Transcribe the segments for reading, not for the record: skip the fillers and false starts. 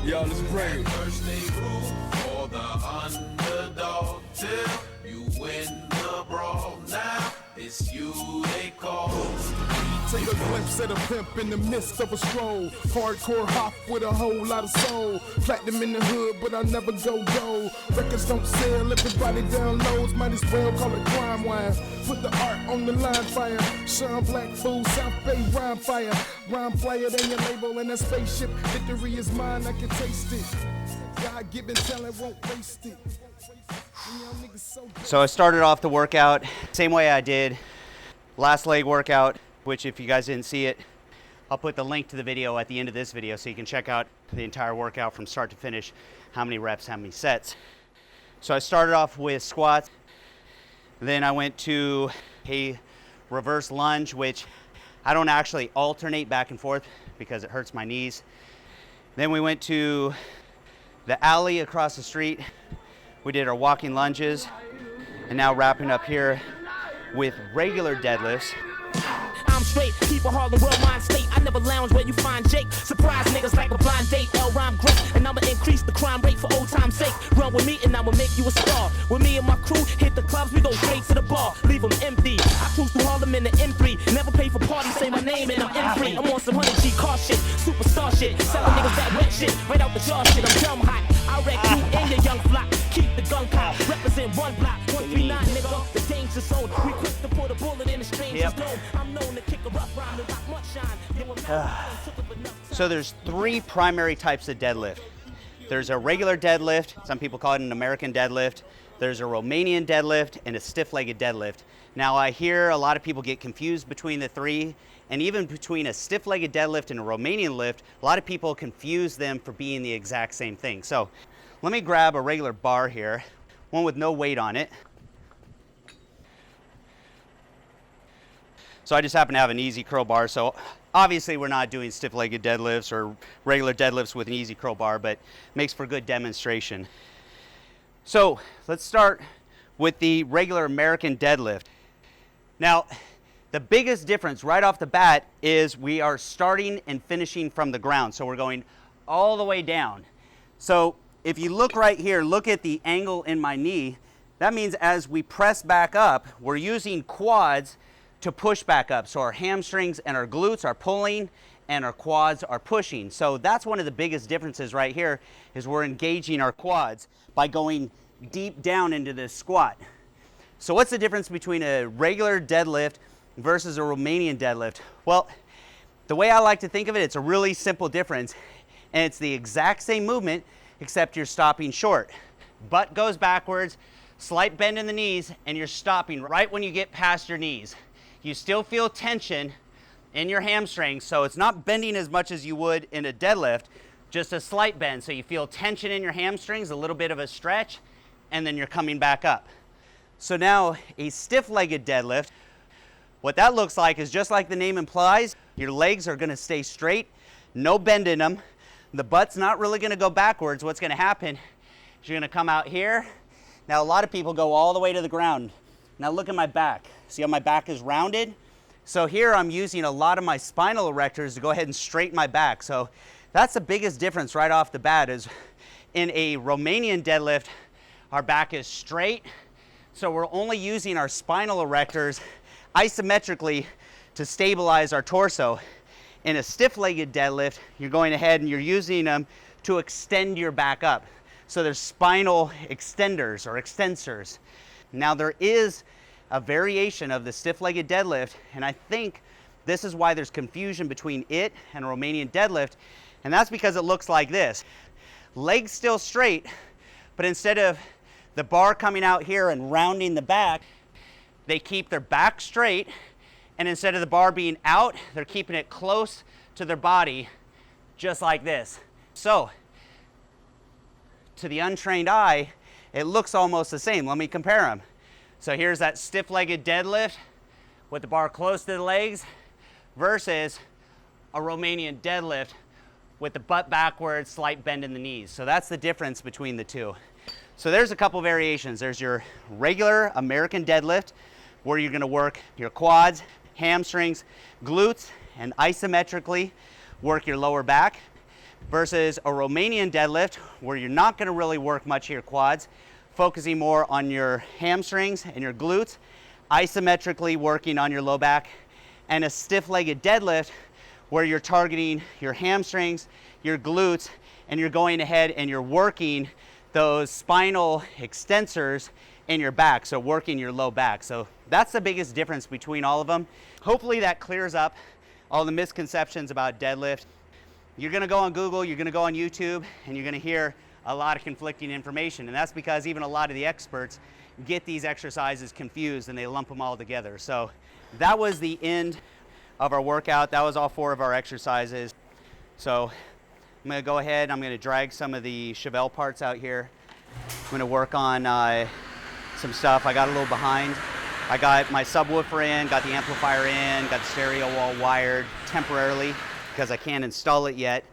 Y'all, let's bring it. First they root for the underdog till you win the brawl. Now it's you they call. Take a glimpse at a pimp in the midst of a stroll. Hardcore hop with a whole lot of soul. Platinum in the hood, but I never go gold. Records don't sell, everybody downloads. Might as well call it crime wire. Put the art on the line fire. Sean Black Fool, South Bay rhyme fire. Rhyme flyer than your label and a spaceship. Victory is mine, I can taste it. God-given talent won't waste it. So I started off the workout same way I did last leg workout, which if you guys didn't see it, I'll put the link to the video at the end of this video so you can check out the entire workout from start to finish, how many reps, how many sets. So I started off with squats, then I went to a reverse lunge, which I don't actually alternate back and forth because it hurts my knees. Then we went to the alley across the street. We did our walking lunges, and now wrapping up here with regular deadlifts. I'm straight, keep a Harlem world mind state. I never lounge where you find Jake. Surprise niggas like a blind date. L-rhyme great, and I'ma increase the crime rate for old time's sake. Run with me and I'ma make you a star. With me and my crew hit the clubs, we go straight to the bar. Leave them empty. I cruise through Harlem in the M3. Never pay for parties, say my name and I'm M3. I'm on some 100G car shit, superstar shit. Selling niggas that wet shit, right out the jar shit. I'm dumb hot. I wreck you and your young flock. Keep the gun cock, represent one block. 139 nigga, the danger zone. We quick to put a bullet in the stranger's dome. I'm known to kick a rough rhyme and rock much shine. So there's three primary types of deadlift. There's a regular deadlift, some people call it an American deadlift. There's a Romanian deadlift and a stiff-legged deadlift. Now I hear a lot of people get confused between the three, and even between a stiff-legged deadlift and a Romanian lift, a lot of people confuse them for being the exact same thing. So let me grab a regular bar here, one with no weight on it. So I just happen to have an easy curl bar, so obviously we're not doing stiff-legged deadlifts or regular deadlifts with an easy curl bar, but makes for good demonstration. So let's start with the regular American deadlift. Now, the biggest difference right off the bat is we are starting and finishing from the ground. So we're going all the way down. So if you look right here, look at the angle in my knee. That means as we press back up, we're using quads to push back up. So our hamstrings and our glutes are pulling and our quads are pushing. So that's one of the biggest differences right here, is we're engaging our quads by going deep down into this squat. So what's the difference between a regular deadlift versus a Romanian deadlift? Well, the way I like to think of it, it's a really simple difference, and it's the exact same movement except you're stopping short. Butt goes backwards, slight bend in the knees, and you're stopping right when you get past your knees. You still feel tension in your hamstrings, so it's not bending as much as you would in a deadlift, just a slight bend. So you feel tension in your hamstrings, a little bit of a stretch, and then you're coming back up. So now a stiff-legged deadlift, what that looks like is just like the name implies, your legs are gonna stay straight, no bend in them. The butt's not really gonna go backwards. What's gonna happen is you're gonna come out here. Now a lot of people go all the way to the ground. Now look at my back. See how my back is rounded? So here I'm using a lot of my spinal erectors to go ahead and straighten my back. So that's the biggest difference right off the bat, is in a Romanian deadlift, our back is straight. So we're only using our spinal erectors isometrically to stabilize our torso. In a stiff-legged deadlift, you're going ahead and you're using them to extend your back up. So there's spinal extenders or extensors. Now there is a variation of the stiff-legged deadlift, and I think this is why there's confusion between it and a Romanian deadlift, and that's because it looks like this. Legs still straight, but instead of the bar coming out here and rounding the back, they keep their back straight, and instead of the bar being out, they're keeping it close to their body, just like this. So, to the untrained eye, it looks almost the same. Let me compare them. So here's that stiff-legged deadlift with the bar close to the legs versus a Romanian deadlift with the butt backwards, slight bend in the knees. So that's the difference between the two. So there's a couple variations. There's your regular American deadlift, where you're gonna work your quads, hamstrings, glutes, and isometrically work your lower back, versus a Romanian deadlift, where you're not gonna really work much of your quads, focusing more on your hamstrings and your glutes, isometrically working on your low back, and a stiff-legged deadlift, where you're targeting your hamstrings, your glutes, and you're going ahead and you're working those spinal extensors in your back, so working your low back. So that's the biggest difference between all of them. Hopefully that clears up all the misconceptions about deadlift. You're gonna go on Google, you're gonna go on YouTube, and you're gonna hear a lot of conflicting information, and that's because even a lot of the experts get these exercises confused and they lump them all together. So that was the end of our workout. That was all 4 of our exercises. So I'm gonna go ahead, I'm gonna drag some of the Chevelle parts out here. I'm gonna work on some stuff. I got a little behind. I got my subwoofer in, got the amplifier in, got the stereo wall wired temporarily because I can't install it yet.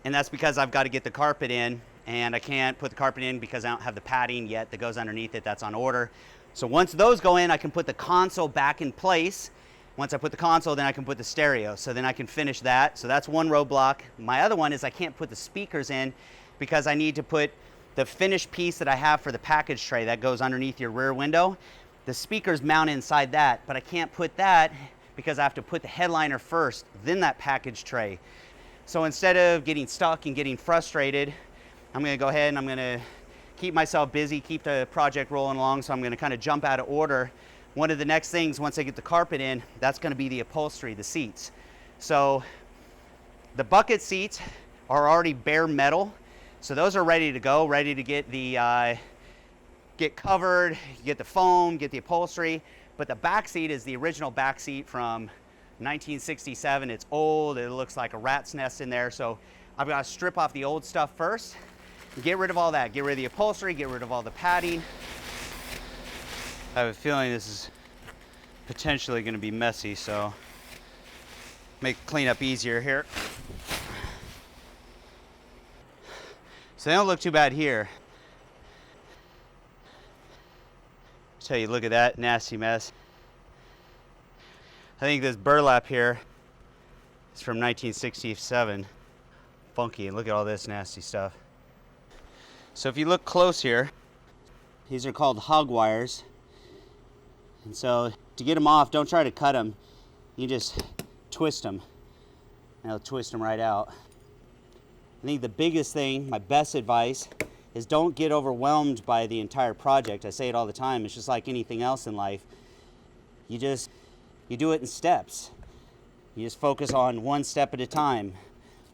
And that's because I've got to get the carpet in, and I can't put the carpet in because I don't have the padding yet that goes underneath it. That's on order. So once those go in, I can put the console back in place. Once I put the console, then I can put the stereo. So then I can finish that. So that's one roadblock. My other one is I can't put the speakers in because I need to put the finished piece that I have for the package tray that goes underneath your rear window. The speakers mount inside that, but I can't put that because I have to put the headliner first, then that package tray. So instead of getting stuck and getting frustrated, I'm gonna go ahead and I'm gonna keep myself busy, keep the project rolling along. So I'm gonna kind of jump out of order. One of the next things, once I get the carpet in, that's gonna be the upholstery, the seats. So the bucket seats are already bare metal. So those are ready to go, ready to get the get covered, get the foam, get the upholstery. But the back seat is the original back seat from 1967. It's old, it looks like a rat's nest in there. So I've got to strip off the old stuff first, get rid of all that, get rid of the upholstery, get rid of all the padding. I have a feeling this is potentially going to be messy, so make cleanup easier here. So they don't look too bad here. Tell you, look at that nasty mess. I think this burlap here is from 1967. Funky, and look at all this nasty stuff. So if you look close here, these are called hog wires. And so to get them off, don't try to cut them. You just twist them, and it'll twist them right out. I think the biggest thing, my best advice, is don't get overwhelmed by the entire project. I say it all the time. It's just like anything else in life. You do it in steps. You just focus on one step at a time,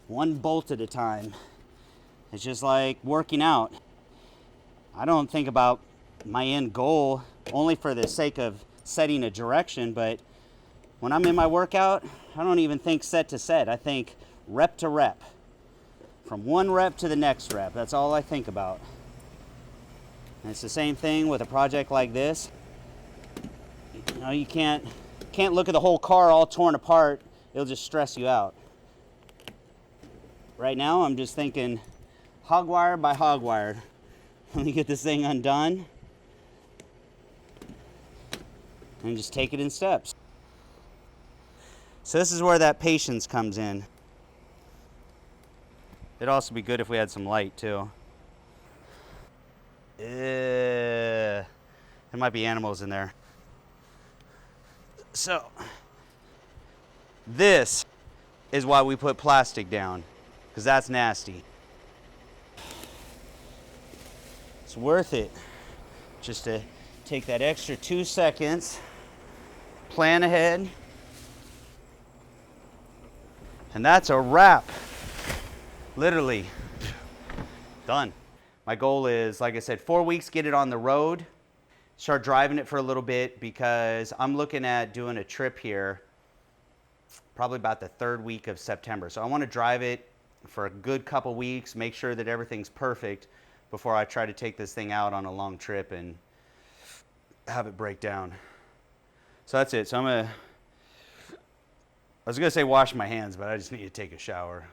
one bolt at a time. It's just like working out. I don't think about my end goal only for the sake of setting a direction, but when I'm in my workout, I don't even think set to set. I think rep to rep. From one rep to the next rep. That's all I think about. And it's the same thing with a project like this. You know, you can't look at the whole car all torn apart. It'll just stress you out. Right now, I'm just thinking hog wire by hog wire. Let me get this thing undone and just take it in steps. So this is where that patience comes in. It'd also be good if we had some light too. There might be animals in there. So this is why we put plastic down, because that's nasty. It's worth it just to take that extra 2 seconds, plan ahead, and that's a wrap. Literally done. My goal is, like I said, 4 weeks, get it on the road, start driving it for a little bit, because I'm looking at doing a trip here probably about the 3rd week of September. So I want to drive it for a good couple weeks, make sure that everything's perfect before I try to take this thing out on a long trip and have it break down. So that's it. So I was gonna say wash my hands, but I just need to take a shower.